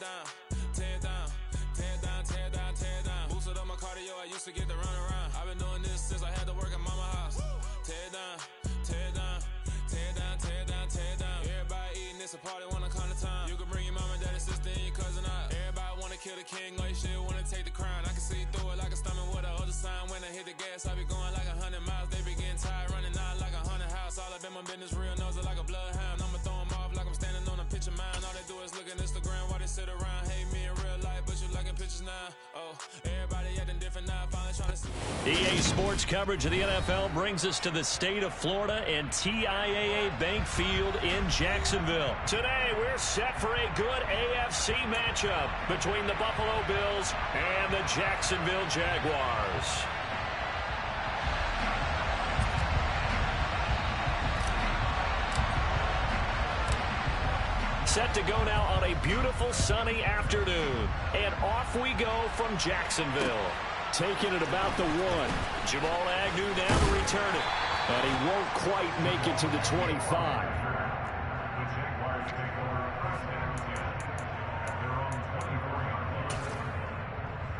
down, tear it down, tear it down, tear it down, tear it down. Boosted up my cardio, I used to get to run around. I've been doing this since I had to work at mama house. Tear it down, tear it down, tear it down, tear it down, tear it down. Everybody eating, it's a party when I come to town. You can bring your mama, daddy, sister, and your cousin out. Everybody wanna kill the king, or you shit wanna take the crown. I can see through it like a stomach with a other sign. When I hit the gas, I be going like 100 miles. They be getting tired, running out like 100 house. All up in my business, real nose it like a bloodhound. I'ma throw 'em off like I'm standing on a pitch of mine. All they do is look at Instagram while they sit around. Hate me in real life, but you liking pictures now. Oh, everybody acting different now. Finally trying to see. EA Sports coverage of the NFL brings us to the state of Florida and TIAA Bank Field in Jacksonville. Today, we're set for a good AFC matchup between the Buffalo Bills and the Jacksonville Jaguars. Set to go now on a beautiful sunny afternoon. And off we go from Jacksonville. Taking it about the 1. Jamal Agnew now to return it. And he won't quite make it to the 25. The Jaguars take over first and 10 at their own 24-yard line.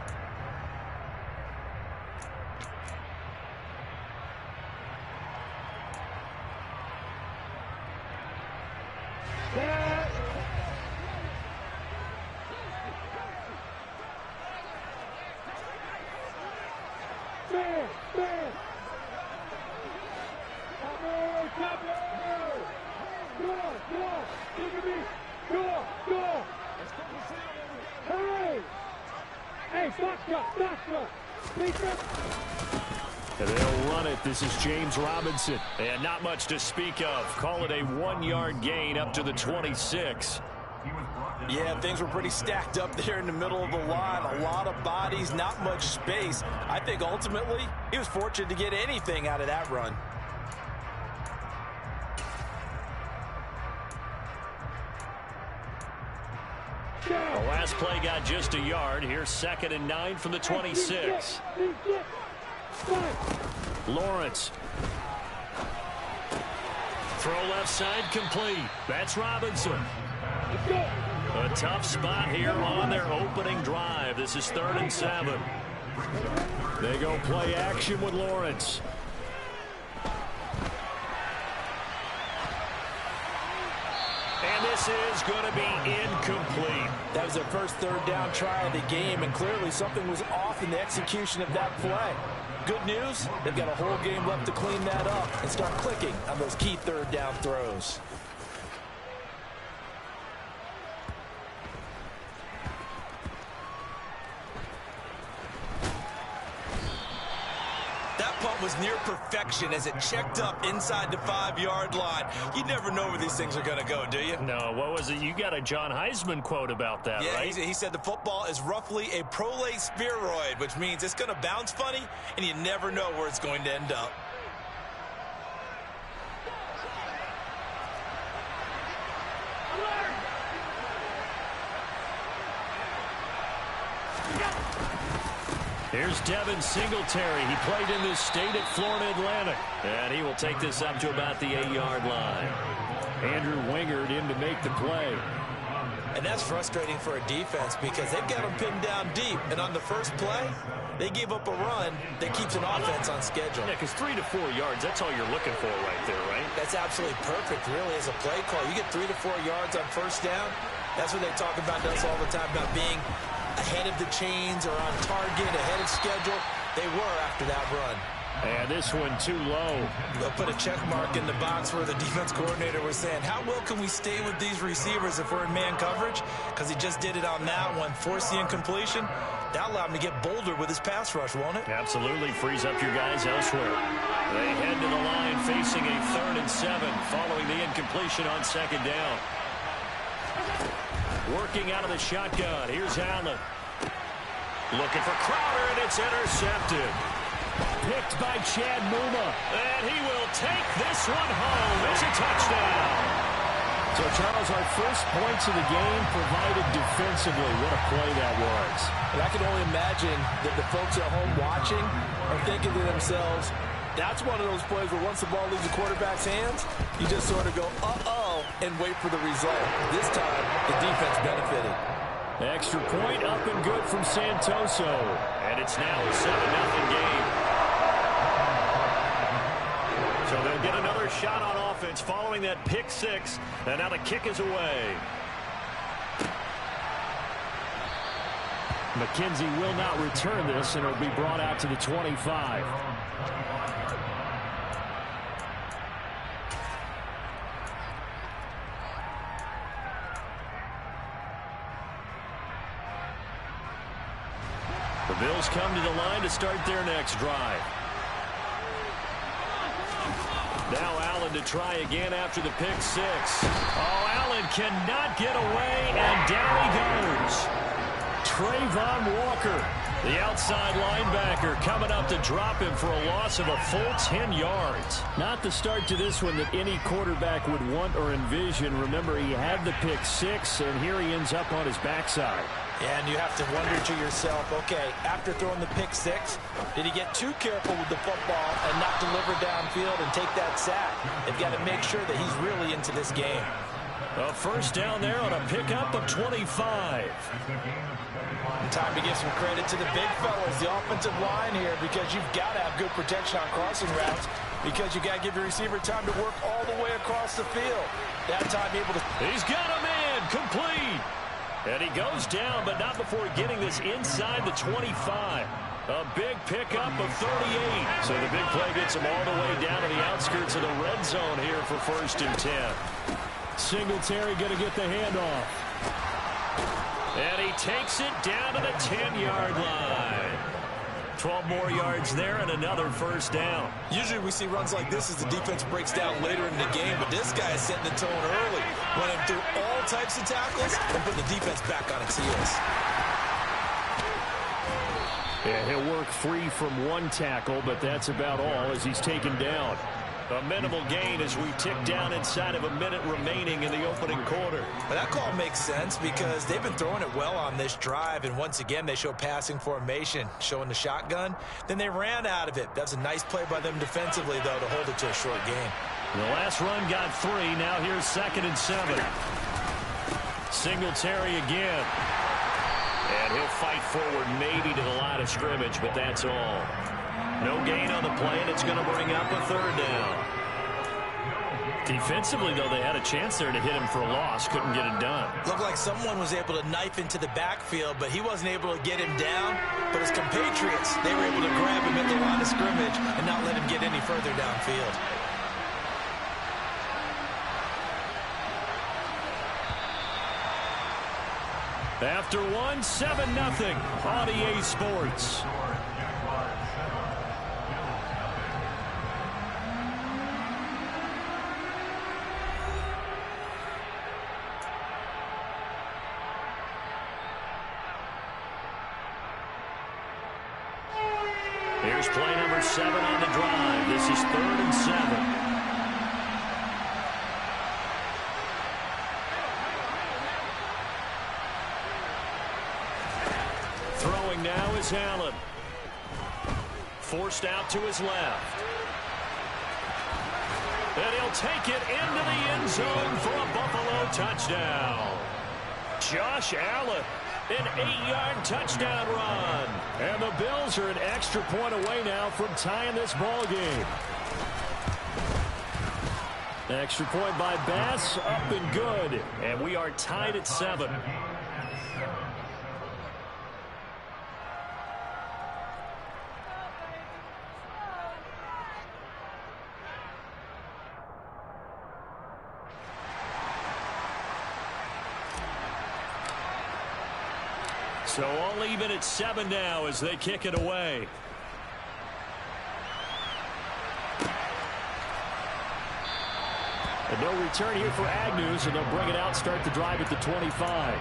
And they'll run it. This is James Robinson. And not much to speak of. Call it a 1-yard gain up to the 26. Yeah, things were pretty stacked up there in the middle of the line. A lot of bodies, not much space. I think ultimately he was fortunate to get anything out of that run. The last play got just a yard. Here's 2nd and 9 from the 26. Lawrence. Throw left side complete. That's Robinson. A tough spot here on their opening drive. This is 3rd and 7. They go play action with Lawrence. And this is going to be incomplete. That was their first 3rd down try of the game, and clearly something was off in the execution of that play. Good news, they've got a whole game left to clean that up and start clicking on those key 3rd down throws. That punt was near perfection as it checked up inside the 5-yard line. You never know where these things are going to go, do you? No, what was it? You got a John Heisman quote about that, right? Yeah, he said the football is roughly a prolate spheroid, which means it's going to bounce funny, and you never know where it's going to end up. Here's Devin Singletary. He played in this state at Florida Atlantic. And he will take this up to about the 8-yard line. Andrew Wingard in to make the play. And that's frustrating for a defense because they've got them pinned down deep. And on the first play, they gave up a run that keeps an offense on schedule. Yeah, because 3 to 4 yards, that's all you're looking for right there, right? That's absolutely perfect, really, as a play call. You get 3 to 4 yards on first down. That's what they talk about us all the time, about being ahead of the chains or on target, ahead of schedule. They were after that run. And this one too low. They'll put a check mark in the box where the defense coordinator was saying, how well can we stay with these receivers if we're in man coverage? Because he just did it on that one, forced the incompletion. That allowed him to get bolder with his pass rush, won't it? Absolutely. Frees up your guys elsewhere. They head to the line facing a 3rd and 7 following the incompletion on 2nd down. Working out of the shotgun. Here's Allen. Looking for Crowder, and it's intercepted. Picked by Chad Muma. And he will take this one home. It's a touchdown. So, Charles, our first points of the game provided defensively. What a play that was. And I can only imagine that the folks at home watching are thinking to themselves, that's one of those plays where once the ball leaves the quarterback's hands, you just sort of go, uh-oh, and wait for the result. This time, the defense benefited. Extra point up and good from Santoso. And it's now a 7-0 game. So they'll get another shot on offense following that pick six. And now the kick is away. McKenzie will not return this, and it'll be brought out to the 25. The Bills come to the line to start their next drive. Now Allen to try again after the pick six. Oh, Allen cannot get away, and down he goes. Trayvon Walker, the outside linebacker, coming up to drop him for a loss of a full 10 yards. Not the start to this one that any quarterback would want or envision. Remember, he had the pick six, and here he ends up on his backside. Yeah, and you have to wonder to yourself, okay, after throwing the pick six, did he get too careful with the football and not deliver downfield and take that sack? They've got to make sure that he's really into this game. A first down there on a pickup of 25. Time to give some credit to the big fellas, the offensive line here, because you've got to have good protection on crossing routes, because you got to give your receiver time to work all the way across the field. That time able to... He's got a man, complete. And he goes down, but not before getting this inside the 25. A big pickup of 38. So the big play gets him all the way down to the outskirts of the red zone here for 1st and 10. Singletary going to get the handoff. And he takes it down to the 10-yard line. 12 more yards there and another first down. Usually we see runs like this as the defense breaks down later in the game, but this guy is setting the tone early, running through all types of tackles and putting the defense back on its heels. Yeah, he'll work free from one tackle, but that's about all as he's taken down. A minimal gain as we tick down inside of a minute remaining in the opening quarter. But that call makes sense because they've been throwing it well on this drive, and once again they show passing formation, showing the shotgun. Then they ran out of it. That's a nice play by them defensively, though, to hold it to a short game. The last run got 3. Now here's 2nd and 7. Singletary again. And he'll fight forward maybe to the line of scrimmage, but that's all. No gain on the play, and it's going to bring up a 3rd down. Defensively, though, they had a chance there to hit him for a loss. Couldn't get it done. Looked like someone was able to knife into the backfield, but he wasn't able to get him down. But his compatriots, they were able to grab him at the line of scrimmage and not let him get any further downfield. After one, 7-0 on EA Sports. Here's play number 7 on the drive. This is 3rd and 7. Throwing now is Allen. Forced out to his left. And he'll take it into the end zone for a Buffalo touchdown. Josh Allen, an 8-yard touchdown run. And the Bills are an extra point away now from tying this ball game. Extra point by Bass, up and good. And we are tied at 7. So all even at 7 now as they kick it away. And no return here for Agnew, so they'll bring it out, start the drive at the 25.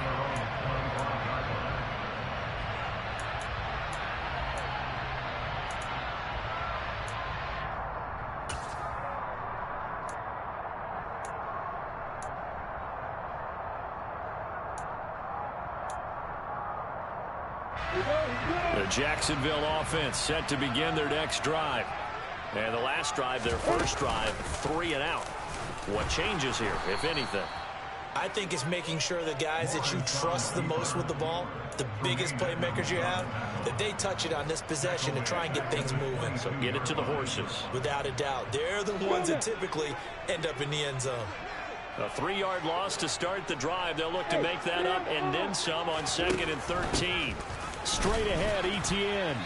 The Jacksonville offense set to begin their next drive. And the last drive, their first drive, 3 and out. What changes here, if anything? I think it's making sure the guys that you trust the most with the ball, the biggest playmakers you have, that they touch it on this possession to try and get things moving. So get it to the horses. Without a doubt. They're the ones that typically end up in the end zone. A 3-yard loss to start the drive. They'll look to make that up and then some on 2nd and 13. Straight ahead, Etienne.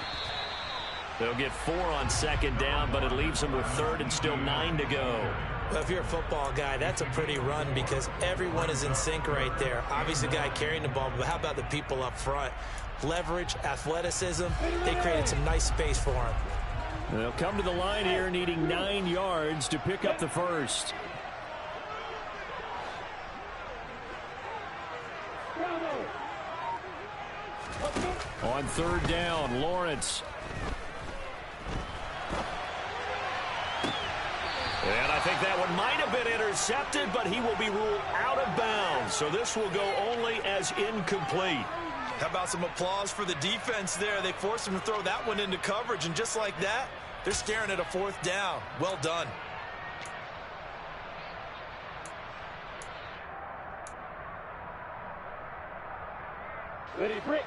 They'll get 4 on 2nd down, but it leaves them with 3rd and still 9 to go. Well, if you're a football guy, that's a pretty run because everyone is in sync right there. Obviously, the guy carrying the ball, but how about the people up front? Leverage, athleticism, they created some nice space for him. They'll come to the line here needing 9 yards to pick up the first. On 3rd down, Lawrence. And I think that one might have been intercepted, but he will be ruled out of bounds. So this will go only as incomplete. How about some applause for the defense there? They forced him to throw that one into coverage, and just like that, they're staring at a 4th down. Well done. Ready, break.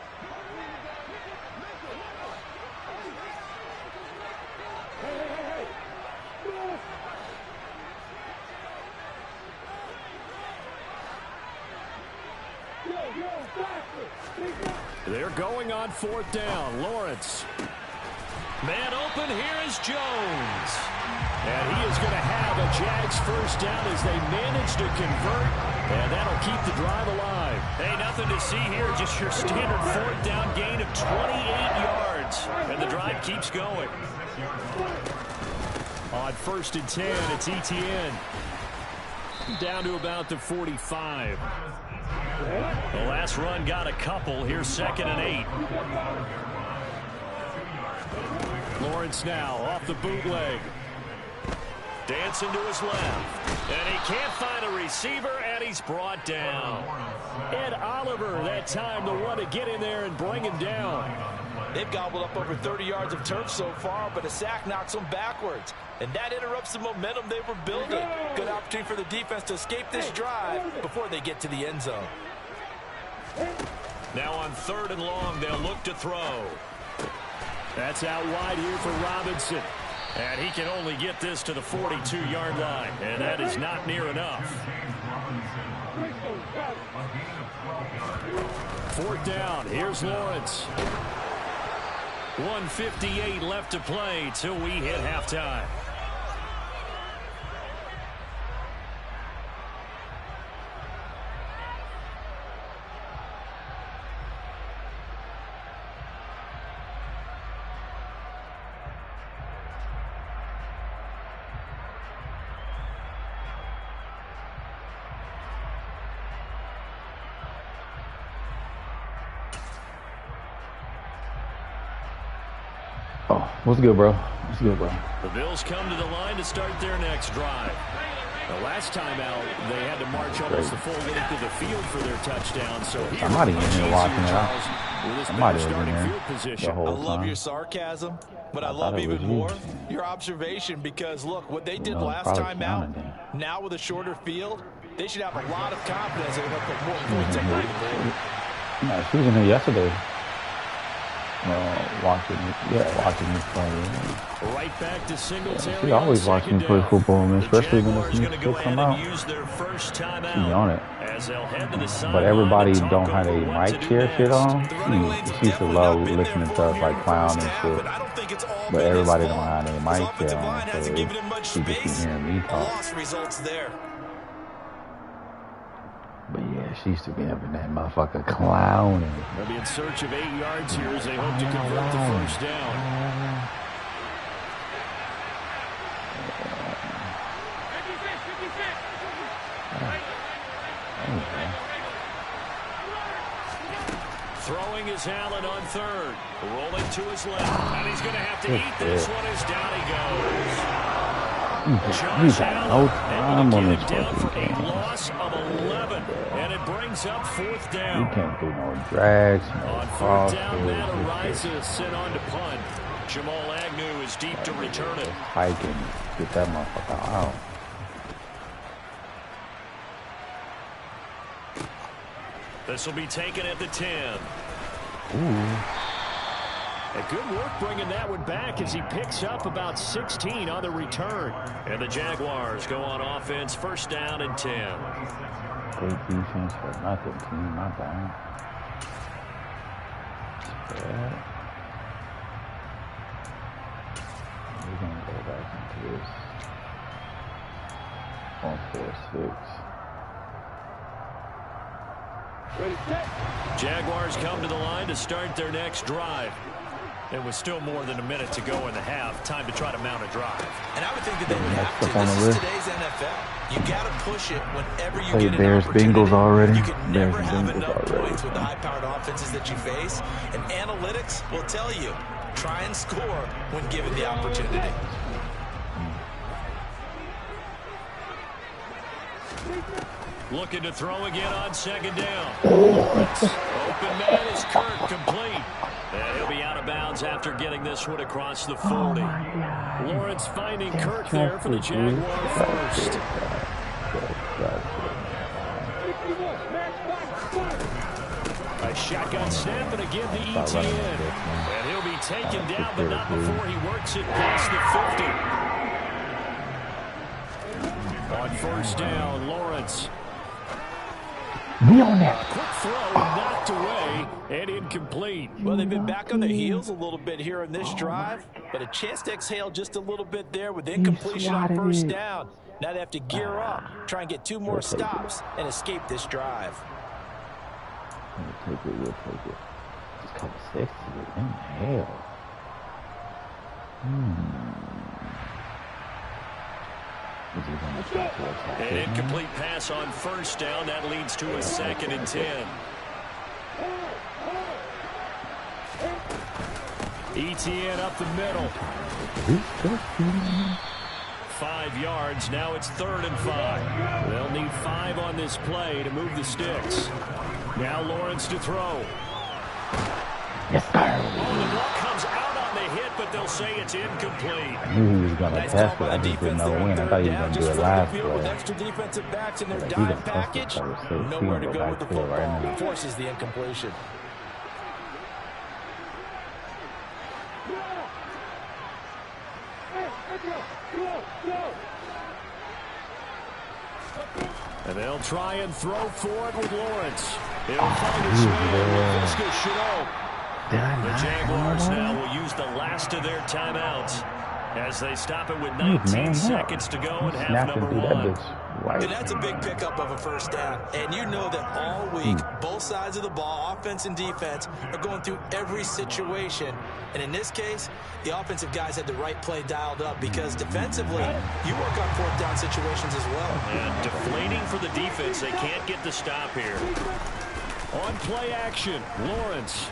They're going on 4th down. Lawrence. Man open. Here is Jones. And he is going to have a Jags first down as they manage to convert. And that'll keep the drive alive. Hey, nothing to see here. Just your standard 4th down gain of 28 yards. And the drive keeps going. On 1st and 10, it's Etienne. Down to about the 45. The last run got a couple. Here's 2nd and 8. Lawrence now off the bootleg. Dancing to his left. And he can't find a receiver, and he's brought down. Ed Oliver, that time the one to get in there and bring him down. They've gobbled up over 30 yards of turf so far, but a sack knocks them backwards. And that interrupts the momentum they were building. Good opportunity for the defense to escape this drive before they get to the end zone. Now on 3rd and long, they'll look to throw. That's out wide here for Robinson. And he can only get this to the 42-yard line. And that is not near enough. 4th down. Here's Lawrence. 1:58 left to play till we hit halftime. Oh, what's good, bro? What's good, bro? The Bills come to the line to start their next drive. The last time out, they had to march almost the full length of the field for their touchdown. So I'm not even here watching it out. I'm not even starting here field position. the whole I love time. your sarcasm, but I love even more your observation because, look, what they did last time out, now with a shorter field, they should have a lot of confidence that they're going to put more points on the board. No, she was in here yesterday. Watching me play. Right back to Singletary. She always watching me play football, man, especially when it's new to come out. She on it. But everybody don't have a mic chair shit on. She used to love listening to us like clown and shit. But everybody don't have a mic chair on, so she just be hearing me talk. But yeah, she used to be having that motherfucker clowning. They'll be in search of 8 yards here as they hope to convert the first down. Throwing is Allen on 3rd. Rolling to his left. And he's going to have to eat this one as down he goes. You got no time on this fucking game. A loss of 11. And it brings up 4th down. You can't do no drags, no on 4th down, Matt Araiza sent on to punt. Jamal Agnew is deep to return it. Hike and get that motherfucker out. This will be taken at the 10. Ooh. A good work bringing that one back as he picks up about 16 on the return. And the Jaguars go on offense, first down and 10. Great defense for nothing, team. Not bad. Yeah. We're going to go back into this. 1-4-6. Jaguars come to the line to start their next drive. It was still more than a minute to go in the half. Time to try to mount a drive. And I would think that they would have to. This is today's NFL. You got to push it whenever you get an Bears, opportunity. Bengals already. You can never have enough already. points with the high-powered offenses that you face. And analytics will tell you, try and score when given the opportunity. Looking to throw again on second down. Lawrence. Open man is Kirk, complete. And he'll be out of bounds after getting this one across the 40. Lawrence finding Kirk there for the Jaguar first. A shotgun snap and again the ETN. And he'll be taken down, but not before he works it past the 50. On first down, Lawrence. Be on that. Quick throw, knocked away, and incomplete. Well, they've been back on their heels a little bit here in this drive, but a chance to exhale just a little bit there with incompletion on first down. Now they have to gear up, try and get 2 more stops, and escape this drive. We'll take it. Just cover 6. Inhale. An incomplete pass on first down. That leads to a 2nd and 10. ETN up the middle. 5 yards. Now it's 3rd and 5. They'll need 5 on this play to move the sticks. Now Lawrence to throw. Yes, sir. The ball comes out on the hit, but they'll say it's incomplete. I knew he was going to test it. I just didn't know when. I thought he was going to do it last play. With extra defensive backs in their dime package, nowhere to go with the football. Forces the incompletion. And they'll try and throw for it with Lawrence. He'll find his man. Visca Chenault. The Jaguars now will use the last of their timeouts as they stop it with 19 seconds to go in half number 1. And that's a big pickup of a first down. And you know that all week, both sides of the ball, offense and defense, are going through every situation. And in this case, the offensive guys had the right play dialed up because defensively, you work on 4th down situations as well. And deflating for the defense. They can't get the stop here. On play action, Lawrence.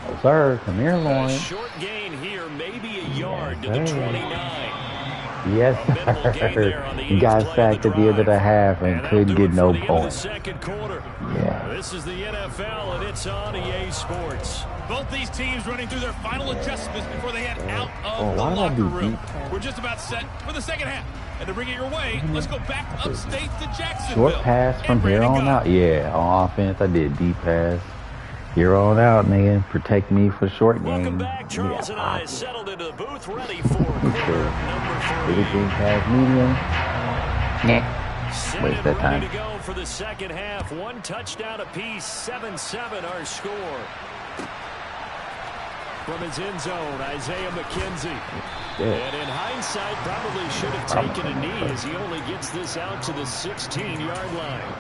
Oh, sir, come here, Lawrence. A short gain here, maybe a yard to the 29. Yes, sir. He got sacked at the end of the half and couldn't get no points. Yeah. This is the NFL, and it's on EA Sports. Both these teams running through their final adjustments before they head out of the locker room. We're just about set for the second half. And to bring it your way, let's go back upstate to Jacksonville. Short pass from here on out. Yeah, on offense, I did deep pass. Here on out, nigga. Protect me for short game. Welcome back. Charles and I settled into the booth, ready for quarter number 3. Everything past medium. Nah. Waste that time. Ready to go for the second half. 1 touchdown apiece. 7-7 our score. From his end zone, Isaiah McKenzie. And in hindsight, probably should have taken a knee as he only gets this out to the 16-yard line.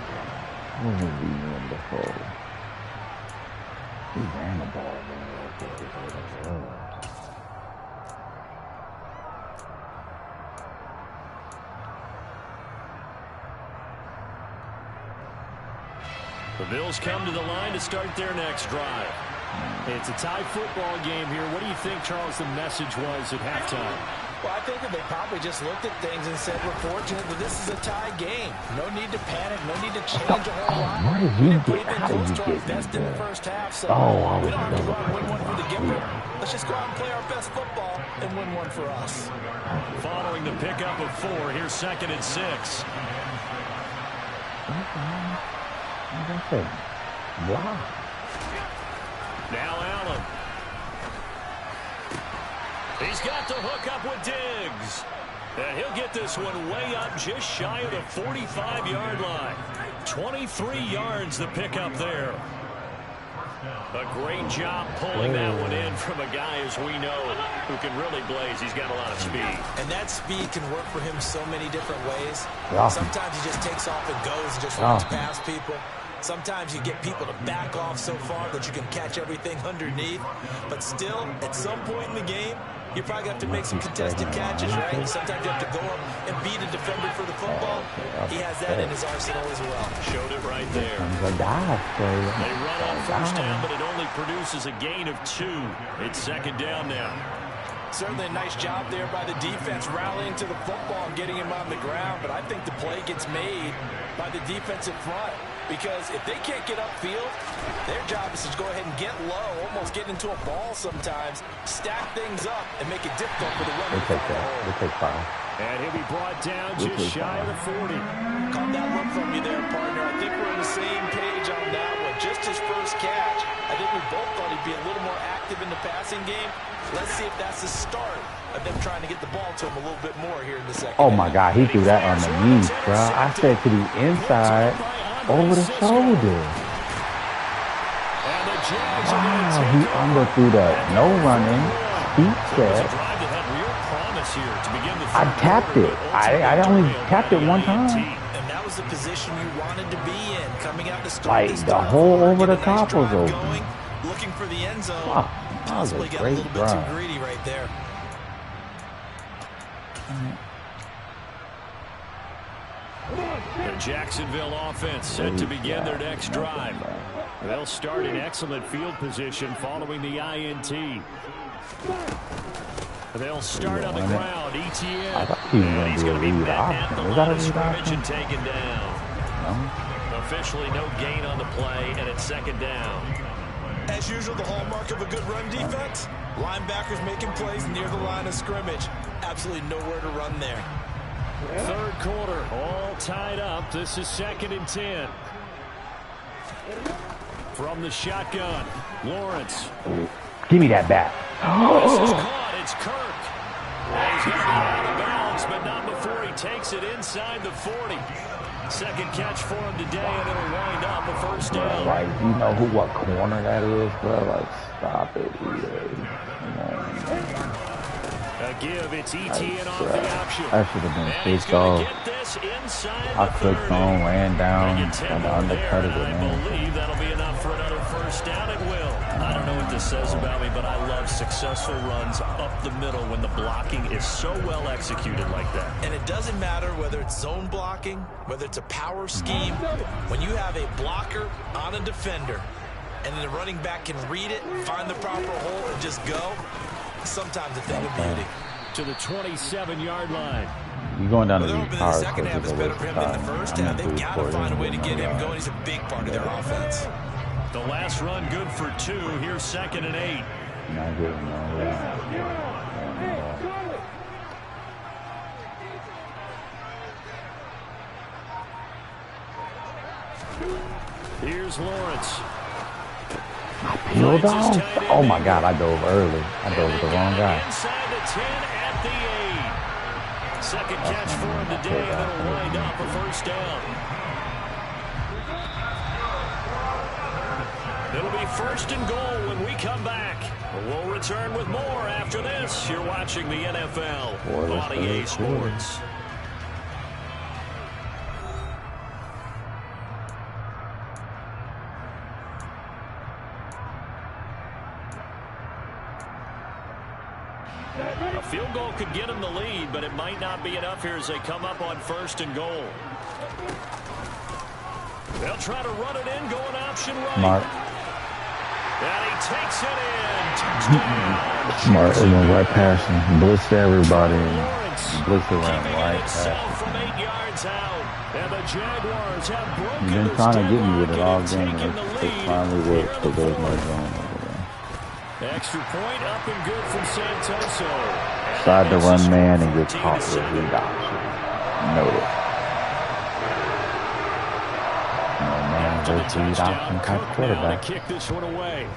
Wonderful. He ran the ball. The Bills come to the line to start their next drive. It's a tie football game here. What do you think, Charles, the message was at halftime? Well, I think that they probably just looked at things and said, we're fortunate that this is a tie game. No need to panic. No need to change a whole lot. Where did you get? How did you get best in the first half, so we don't have to go out and win one for the giver. Let's just go out and play our best football and win one for us. Following the pickup of 4, here's 2nd and 6. Like I said, wow. Now Allen. He's got the hook up with Diggs. And he'll get this one way up just shy of the 45-yard line. 23 yards the pickup there. A great job pulling that one in from a guy, as we know, who can really blaze. He's got a lot of speed. And that speed can work for him so many different ways. Yeah. Sometimes he just takes off and goes and just runs past people. Sometimes you get people to back off so far that you can catch everything underneath. But still, at some point in the game, you probably have to make some contested catches, right? Sometimes you have to go up and beat a defender for the football. He has that in his arsenal as well. Showed it right there. They run on first down, but it only produces a gain of 2. It's second down now. Certainly a nice job there by the defense rallying to the football and getting him on the ground. But I think the play gets made by the defensive front. Because if they can't get upfield, their job is to go ahead and get low, almost get into a ball sometimes, stack things up, and make it difficult for the runner. They take that. They take 5. And he'll be brought down just shy of the 40. Caught that look from you there, partner. I think we're on the same page on that one. Just his first catch. I think we both thought he'd be a little more active in the passing game. Let's see if that's the start of them trying to get the ball to him a little bit more here in the second. Oh, my God. He threw that underneath, bro. I said to the inside. Over the shoulder. Wow, he underthrew that. No running. Deep set. I tapped it. I only tapped it one time. And that was the position you wanted to be in. Coming out to start like the hole over the top was open. Looking for the end zone. Wow, that was a great bit too greedy right there. The Jacksonville offense set to begin their next drive. They'll start in excellent field position following the INT. They'll start on the ground. ETN. He's going to be met at the line of scrimmage and taken down. Officially no gain on the play, and it's second down. As usual, the hallmark of a good run defense, linebackers making plays near the line of scrimmage. Absolutely nowhere to run there. Third quarter, all tied up. This is 2nd and 10. From the shotgun, Lawrence. Give me that bat. This is caught. It's Kirk. He's going to be out of bounds, but not before he takes it inside the 40. Second catch for him today, and it'll wind up a first down. Like, you know what corner that is, bro? Like, stop it, Come on. A give, it's ETN off the option. That should have been faced off. I clicked on, ran down, and undercut it. I believe that'll be enough for another first down. It will. I don't know what this says about me, but I love successful runs up the middle when the blocking is so well executed like that. And it doesn't matter whether it's zone blocking, whether it's a power scheme. When you have a blocker on a defender, and then the running back can read it, find the proper hole, and just go, sometimes a thing of beauty. To the 27-yard line. You're going down to these cars. The second half is better for him than the first half. They've got to find a way to get him going. He's a big part of their offense. The last run good for 2. Here's 2nd and 8. Not good, Here's Lawrence. I peeled off. Oh my God, I dove early. I dove with the wrong guy. Inside the 10 at the 8. Second catch for him today, and it'll wind up a first down. It'll be 1st and goal when we come back. We'll return with more after this. You're watching the NFL on EA Sports. A field goal could get them the lead, but it might not be enough here as they come up on 1st and goal. They'll try to run it in, going option right. Smart. And he takes it in. Touchdown. Smart. It went right past him. Blitzed everybody. Blitzed around right past him. From 8 yards out. And the Jaguars have broken. You've been trying to get me with it all game. It finally worked because there was no zone over there. Extra point up and good from Santoso. Tried to run man and get caught with read option. Noted. to the touchdown. Cook now to kick this one away.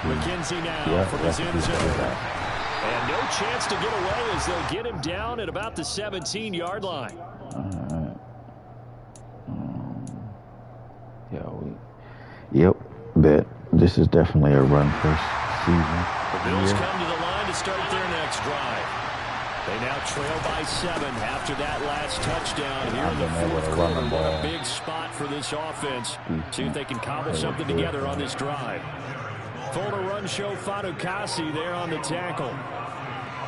McKenzie now from his end zone. And no chance to get away as they'll get him down at about the 17-yard line. Yep, bet. This is definitely a run first season. The Bills come to the line to start their next drive. They now trail by 7 after that last touchdown here in the fourth quarter. What a big spot for this offense. See if they can cobble something together on this drive. Full to run show Fatukasi there on the tackle.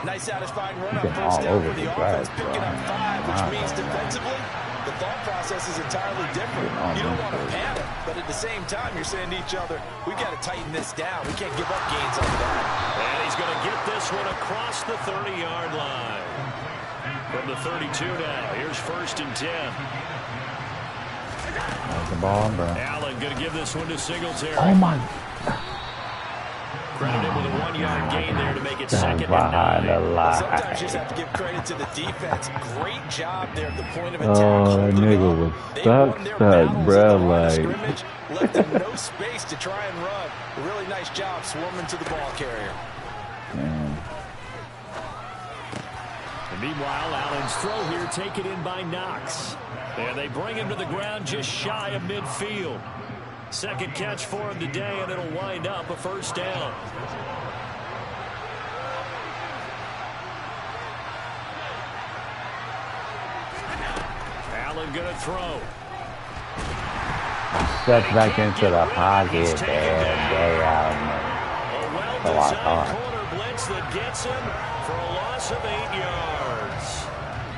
Nice satisfying run on first down for the offense, picking up 5, which means defensively, the thought process is entirely different. You don't want to panic, but at the same time, you're saying to each other, we've got to tighten this down. We can't give up gains on that. And he's going to get this one across the 30-yard line. From the 32 now, here's 1st and 10. That's the ball, bro. Allen going to give this one to Singletary. Oh, my. Credited with a 1-yard gain there to make it 2nd and 9. Sometimes you just have to give credit to the defense. Great job there at the point of attack. Oh, that nigga was stuck, bro. Like, left them no space to try and run. A really nice job swarming to the ball carrier. Man. And meanwhile, Allen's throw here taken in by Knox. And they bring him to the ground just shy of midfield. Second catch for him today, and it'll wind up a 1st down. Allen going to throw. Steps back into the pocket, and A well-designed corner blitz that gets him for a loss of 8 yards.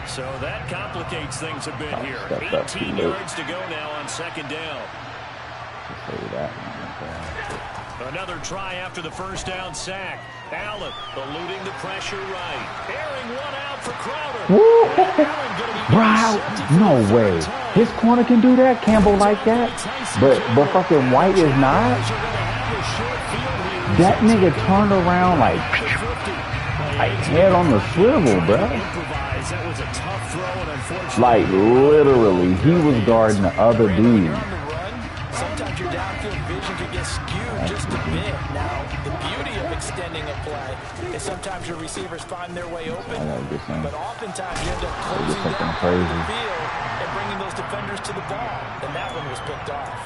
So that complicates things a bit here. 18 yards to go now on 2nd down. Another try after the 1st down sack. Allen eluding the pressure right. Airing one out for Crowder. Bro, no way. His corner can do that, Campbell like that. But fucking White is not. That nigga turned around like head on the swivel, bro. That was a tough throw, and unfortunately, like literally, he was guarding the other dude. Sometimes your downfield vision can get skewed just a bit. Now, the beauty of extending a play is sometimes your receivers find their way open, but oftentimes you end up closing down the field and bringing those defenders to the ball, and that one was picked off.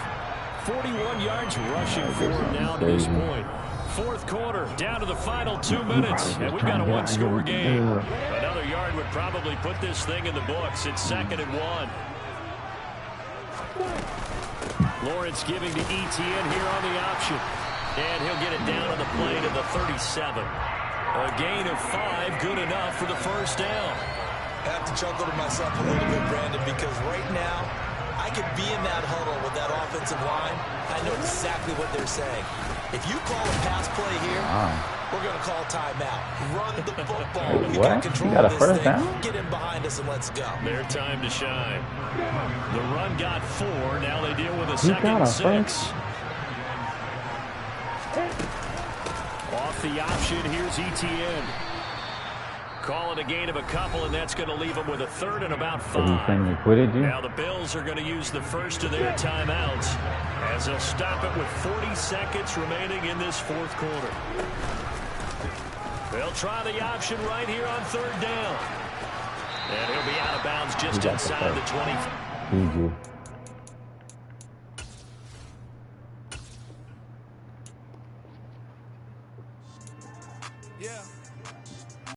41 yards rushing for him now to this point. 4th quarter, down to the final 2 minutes, and we've got a 1-score game. Another yard would probably put this thing in the books. It's 2nd and 1. Lawrence giving to Etienne here on the option. And he'll get it down on the play to the 37. A gain of 5, good enough for the 1st down. I have to chuckle to myself a little bit, Brandon, because right now, I could be in that huddle with that offensive line. I know exactly what they're saying. If you call a pass play here, we're going to call timeout. Run the football. Wait, we what? got control You got a of this first thing. down? Get in behind us and let's go. Their time to shine. The run got 4. Now they deal with a You 2nd and 6. first? Off the option, here's Etienne. Call it a gain of a couple, and that's going to leave them with a 3rd and about 5. Now the Bills are going to use the first of their timeouts as they'll stop it with 40 seconds remaining in this 4th quarter. They'll try the option right here on 3rd down. And he'll be out of bounds just inside the 20. Yeah.